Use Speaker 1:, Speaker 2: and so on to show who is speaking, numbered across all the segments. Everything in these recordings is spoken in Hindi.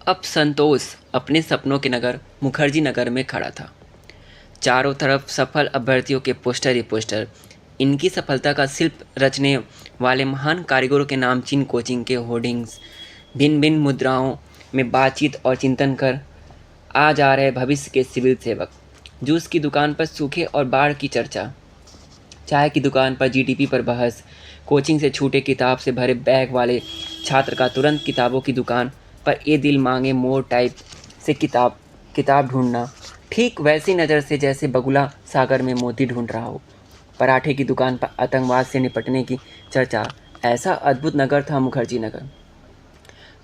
Speaker 1: अब संतोष अपने सपनों के नगर मुखर्जी नगर में खड़ा था। चारों तरफ सफल अभ्यर्थियों के पोस्टर ही पोस्टर। इनकी सफलता का शिल्प रचने वाले महान कारीगरों के नाम चीन कोचिंग के होर्डिंग्स। भिन्न भिन्न मुद्राओं में बातचीत और चिंतन कर आ जा रहे भविष्य के सिविल सेवक। जूस की दुकान पर सूखे और बाढ़ की चर्चा, चाय की दुकान पर जीडीपी पर बहस, कोचिंग से छूटे किताब से भरे बैग वाले छात्र का तुरंत किताबों की दुकान पर ए दिल मांगे मोर टाइप से किताब ढूंढना, ठीक वैसी नज़र से जैसे बगुला सागर में मोती ढूंढ रहा हो। पराठे की दुकान पर आतंकवाद से निपटने की चर्चा। ऐसा अद्भुत नगर था मुखर्जी नगर।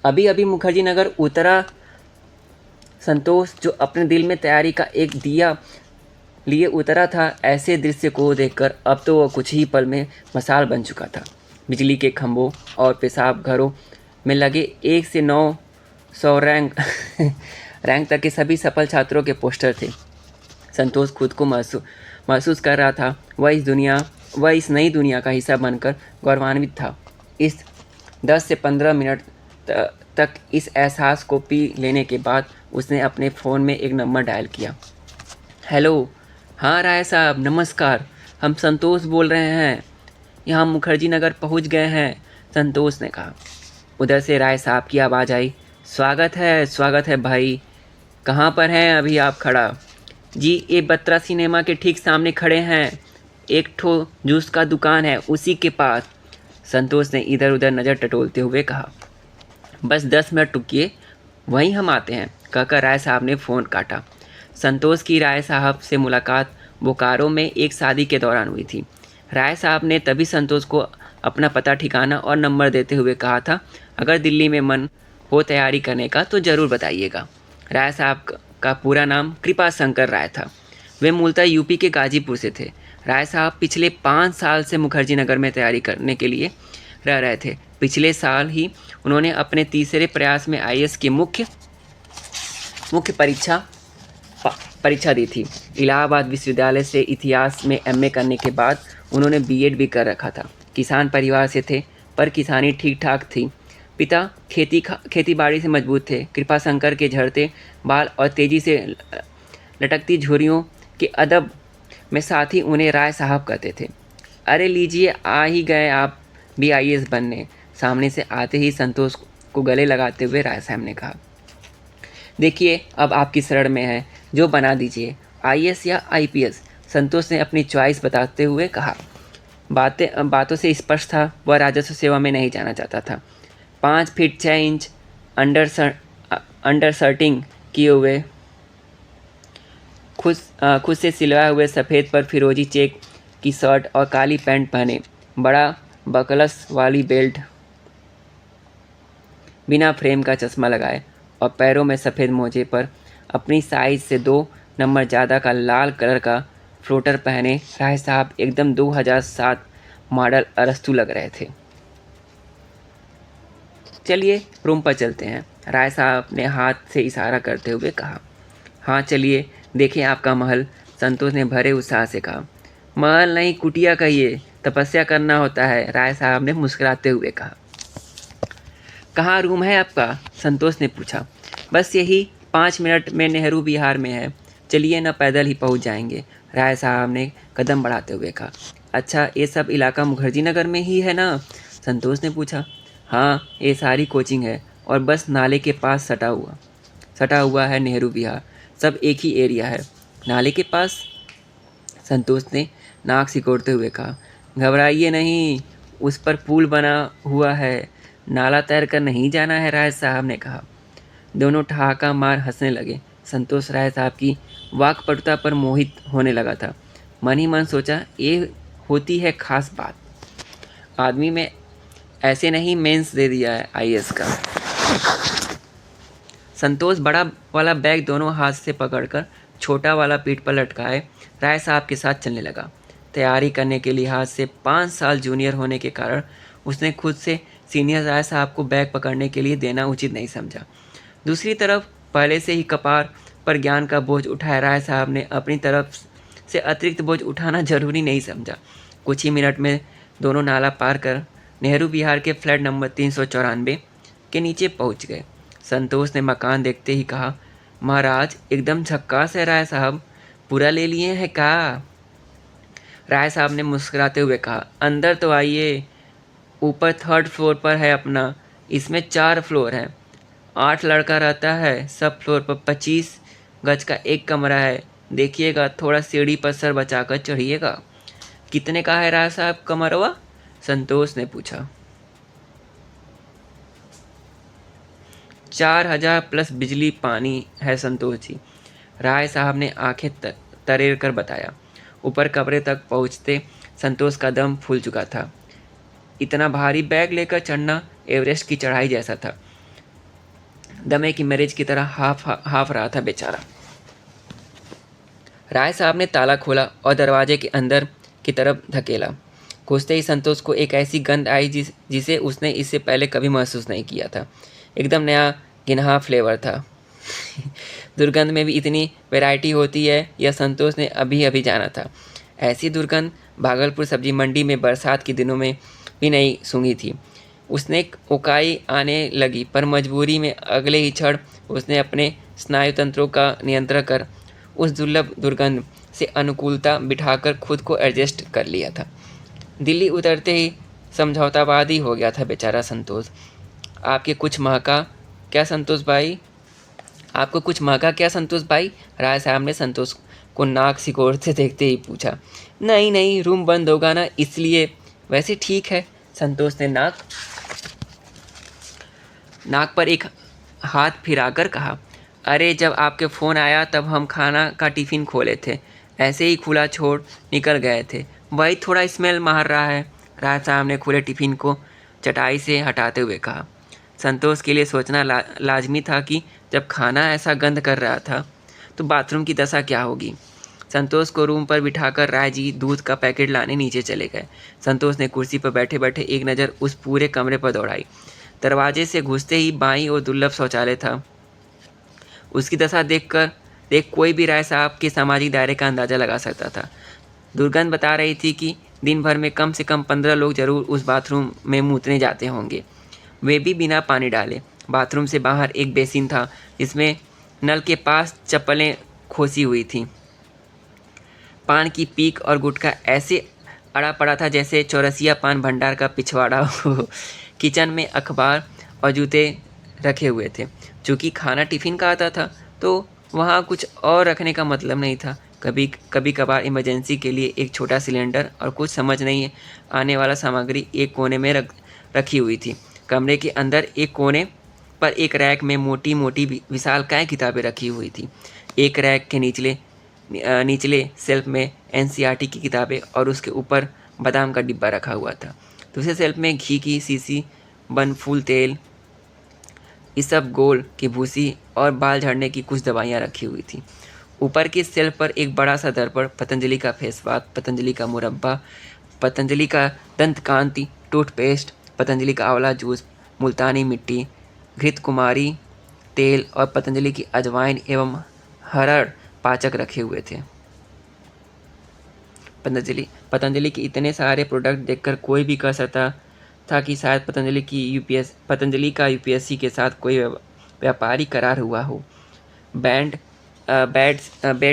Speaker 1: अभी अभी मुखर्जी नगर उतरा संतोष, जो अपने दिल में तैयारी का एक दिया लिए उतरा था, ऐसे दृश्य को देखकर अब तो वह कुछ ही पल में मसाल बन चुका था। बिजली के खंभों और पेशाब घरों में लगे 1 से 900 रैंक रैंक तक के सभी सफल छात्रों के पोस्टर थे। संतोष खुद को महसूस कर रहा था। वह इस नई दुनिया का हिस्सा बनकर गौरवान्वित था। इस 10 से 15 मिनट तक इस एहसास को पी लेने के बाद उसने अपने फ़ोन में एक नंबर डायल किया। हेलो, हाँ राय साहब, नमस्कार, हम संतोष बोल रहे हैं, यहाँ मुखर्जी नगर पहुँच गए हैं, संतोष ने कहा। उधर से राय साहब की आवाज़ आई। स्वागत है भाई, कहाँ पर हैं अभी आप खड़ा? जी, ये बत्रा सिनेमा के ठीक सामने खड़े हैं, एक ठो जूस का दुकान है उसी के पास, संतोष ने इधर उधर नज़र टटोलते हुए कहा। बस 10 मिनट रुकिए, वहीं हम आते हैं, कहकर राय साहब ने फ़ोन काटा। संतोष की राय साहब से मुलाकात बोकारो में एक शादी के दौरान हुई थी। राय साहब ने तभी संतोष को अपना पता ठिकाना और नंबर देते हुए कहा था, अगर दिल्ली में मन हो तैयारी करने का तो ज़रूर बताइएगा। राय साहब का पूरा नाम कृपा शंकर राय था। वे मूलतः यूपी के गाजीपुर से थे। राय साहब पिछले 5 साल से मुखर्जी नगर में तैयारी करने के लिए रह रहे थे। पिछले साल ही उन्होंने अपने तीसरे प्रयास में आईएएस की मुख्य परीक्षा दी थी। इलाहाबाद विश्वविद्यालय से इतिहास में एमए करने के बाद उन्होंने बीएड भी कर रखा था। किसान परिवार से थे, पर किसानी ठीक ठाक थी। पिता खेती बाड़ी से मजबूत थे। कृपा शंकर के झड़ते बाल और तेजी से लटकती झुर्रियों के अदब में साथ ही उन्हें राय साहब कहते थे। अरे लीजिए, आ ही गए आप भी आईएएस बनने, सामने से आते ही संतोष को गले लगाते हुए राय साहब ने कहा। देखिए, अब आपकी शरण में है, जो बना दीजिए, आईएएस या आईपीएस, संतोष ने अपनी चॉइस बताते हुए कहा। बातों से स्पष्ट था, वह राजस्व सेवा में नहीं जाना चाहता था। 5 फीट 6 इंच अंडर शर्टिंग किए हुए, खुद से सिलवाए हुए सफ़ेद पर फिरोजी चेक की शर्ट और काली पैंट पहने, बड़ा बकलस वाली बेल्ट, बिना फ्रेम का चश्मा लगाए और पैरों में सफ़ेद मोजे पर अपनी साइज से 2 नंबर ज़्यादा का लाल कलर का फ्लोटर पहने राय साहब एकदम 2007 मॉडल अरस्तु लग रहे थे। चलिए रूम पर चलते हैं, राय साहब ने हाथ से इशारा करते हुए कहा। हाँ चलिए, देखें आपका महल, संतोष ने भरे उत्साह से कहा। महल नहीं, कुटिया कहिए, तपस्या करना होता है, राय साहब ने मुस्कुराते हुए कहा। कहाँ रूम है आपका? संतोष ने पूछा। बस यही 5 मिनट में नेहरू विहार में है, चलिए न, पैदल ही पहुंच जाएंगे, राय साहब ने कदम बढ़ाते हुए कहा। अच्छा, ये सब इलाका मुखर्जी नगर में ही है ना? संतोष ने पूछा। हाँ, ये सारी कोचिंग है और बस नाले के पास सटा हुआ है नेहरू विहार, सब एक ही एरिया है। नाले के पास? संतोष ने नाक सिकोड़ते हुए कहा। घबराइए नहीं, उस पर पुल बना हुआ है, नाला तैर कर नहीं जाना है, राय साहब ने कहा। दोनों ठहाका मार हंसने लगे। संतोष राय साहब की वाक्पटुता पर मोहित होने लगा था। मन ही मन सोचा, ये होती है खास बात, आदमी में ऐसे नहीं मेंस दे दिया है आईएएस का। संतोष बड़ा वाला बैग दोनों हाथ से पकड़कर छोटा वाला पीठ पर लटकाए राय साहब के साथ चलने लगा। तैयारी करने के लिहाज से 5 साल जूनियर होने के कारण उसने खुद से सीनियर राय साहब को बैग पकड़ने के लिए देना उचित नहीं समझा। दूसरी तरफ पहले से ही कपार पर ज्ञान का बोझ उठाए राय साहब ने अपनी तरफ से अतिरिक्त बोझ उठाना जरूरी नहीं समझा। कुछ ही मिनट में दोनों नाला पार कर नेहरू विहार के फ्लैट नंबर 394 के नीचे पहुंच गए। संतोष ने मकान देखते ही कहा, महाराज एकदम झक्कास है राय साहब, पूरा ले लिए हैं का? राय साहब ने मुस्कुराते हुए कहा, अंदर तो आइए, ऊपर 3rd फ्लोर पर है अपना, इसमें 4 फ्लोर हैं, 8 लड़का रहता है, सब फ्लोर पर 25 गज का एक कमरा है, देखिएगा थोड़ा सीढ़ी पर सर बचाकर चढ़िएगा। कितने का है राय साहब कमरवा? संतोष ने पूछा। 4000 प्लस बिजली पानी है संतोष जी, राय साहब ने आंखें तरेर कर बताया। ऊपर कमरे तक पहुंचते संतोष का दम फूल चुका था। इतना भारी बैग लेकर चढ़ना एवरेस्ट की चढ़ाई जैसा था। दमे की मरीज की तरह हाफ रहा था बेचारा। राय साहब ने ताला खोला और दरवाजे के अंदर की तरफ धकेला। घुसते ही संतोष को एक ऐसी गंध आई जिसे उसने इससे पहले कभी महसूस नहीं किया था। एकदम नया गिनहा फ्लेवर था। दुर्गंध में भी इतनी वैरायटी होती है, यह संतोष ने अभी अभी जाना था। ऐसी दुर्गंध भागलपुर सब्जी मंडी में बरसात के दिनों में भी नहीं सूंघी थी। उसने उकाई आने लगी, पर मजबूरी में अगले ही क्षण उसने अपने स्नायु तंत्रों का नियंत्रण कर उस दुर्लभ दुर्गंध से अनुकूलता बिठाकर खुद को एडजस्ट कर लिया था। दिल्ली उतरते ही समझौतावादी हो गया था बेचारा संतोष। आपके कुछ महका क्या संतोष भाई? आपको कुछ महका क्या संतोष भाई? राय साहब ने संतोष को नाक सिकोड़ते देखते ही पूछा। नहीं नहीं, रूम बंद होगा ना, इसलिए। वैसे ठीक है, संतोष ने नाक पर एक हाथ फिराकर कहा। अरे जब आपके फ़ोन आया तब हम खाना का टिफ़िन खोले थे, ऐसे ही खुला छोड़ निकल गए थे, वही थोड़ा स्मेल मार रहा है, राय साहब ने खुले टिफ़िन को चटाई से हटाते हुए कहा। संतोष के लिए सोचना लाजमी था कि जब खाना ऐसा गंध कर रहा था तो बाथरूम की दशा क्या होगी। संतोष को रूम पर बिठाकर राय जी दूध का पैकेट लाने नीचे चले गए। संतोष ने कुर्सी पर बैठे बैठे एक नज़र उस पूरे कमरे पर दौड़ाई। दरवाजे से घुसते ही बाईं ओर दुर्लभ शौचालय था। उसकी दशा देख कोई भी राय साहब के सामाजिक दायरे का अंदाज़ा लगा सकता था। दुर्गंध बता रही थी कि दिन भर में कम से कम 15 लोग जरूर उस बाथरूम में मूतने जाते होंगे, वे भी बिना पानी डाले। बाथरूम से बाहर एक बेसिन था जिसमें नल के पास चप्पलें खोसी हुई थीं। पान की पीक और गुटखा ऐसे अड़ा पड़ा था जैसे चौरसिया पान भंडार का पिछवाड़ा हो। किचन में अखबार और जूते रखे हुए थे। चूँकि खाना टिफ़िन का आता था तो वहाँ कुछ और रखने का मतलब नहीं था। कभी कभार इमरजेंसी के लिए एक छोटा सिलेंडर और कुछ समझ नहीं आने वाला सामग्री एक कोने में रखी हुई थी। कमरे के अंदर एक कोने पर एक रैक में मोटी मोटी विशालकाय किताबें रखी हुई थी। एक रैक के निचले सेल्फ में एनसीईआरटी की किताबें और उसके ऊपर बादाम का डिब्बा रखा हुआ था। दूसरे सेल्फ में घी की शीशी, बनफूल तेल, इसबगोल की भूसी और बाल झड़ने की कुछ दवाइयाँ रखी हुई थी। ऊपर की सेल्फ पर एक बड़ा सा दर्पण, पतंजलि का फेस वॉश, पतंजलि का मुरब्बा, पतंजलि का दंत कांति टूथपेस्ट, पतंजलि का आंवला जूस, मुल्तानी मिट्टी, घृत कुमारी तेल और पतंजलि की अजवाइन एवं हरड़ पाचक रखे हुए थे। पतंजलि के इतने सारे प्रोडक्ट देखकर कोई भी कह सकता था कि शायद पतंजलि का यूपीएससी के साथ कोई व्यापारी करार हुआ हो। बेड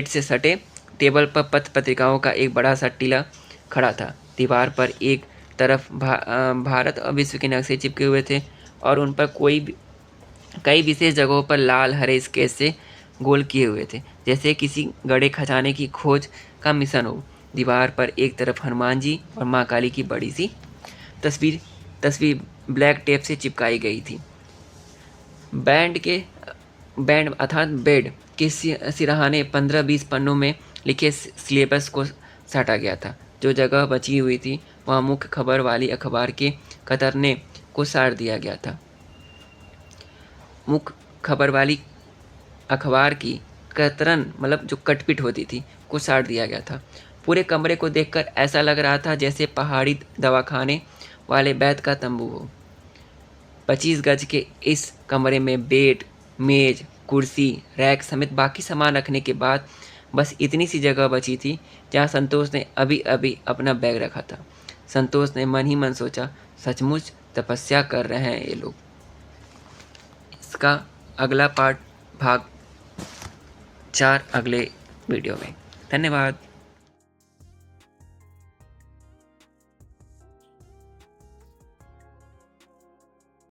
Speaker 1: से सटे टेबल पर पत्र पत्रिकाओं का एक बड़ा सा टीला खड़ा था। दीवार पर एक तरफ भारत और विश्व के नक्शे चिपके हुए थे और उन पर कई विशेष जगहों पर लाल हरे स्केच से गोल किए हुए थे, जैसे किसी गड़े खजाने की खोज का मिशन हो। दीवार पर एक तरफ हनुमान जी और माँ काली की बड़ी सी तस्वीर ब्लैक टेप से चिपकाई गई थी। बैंड अर्थात बेड के सिरहाने 15-20 पन्नों में लिखे सिलेबस को साटा गया था। जो जगह बची हुई थी वहाँ मुख्य खबर वाली अखबार के कतरने को साट दिया गया था। मुख्य खबर वाली अखबार की कतरन मतलब जो कटपिट होती थी को साट दिया गया था। पूरे कमरे को देखकर ऐसा लग रहा था जैसे पहाड़ी दवाखाने वाले वैद्य का तंबू हो। 25 गज के इस कमरे में बेड, मेज, कुर्सी, रैक समेत बाकी सामान रखने के बाद बस इतनी सी जगह बची थी जहाँ संतोष ने अभी अभी अपना बैग रखा था। संतोष ने मन ही मन सोचा, सचमुच तपस्या कर रहे हैं ये लोग। इसका अगला पार्ट भाग 4 अगले वीडियो में। धन्यवाद।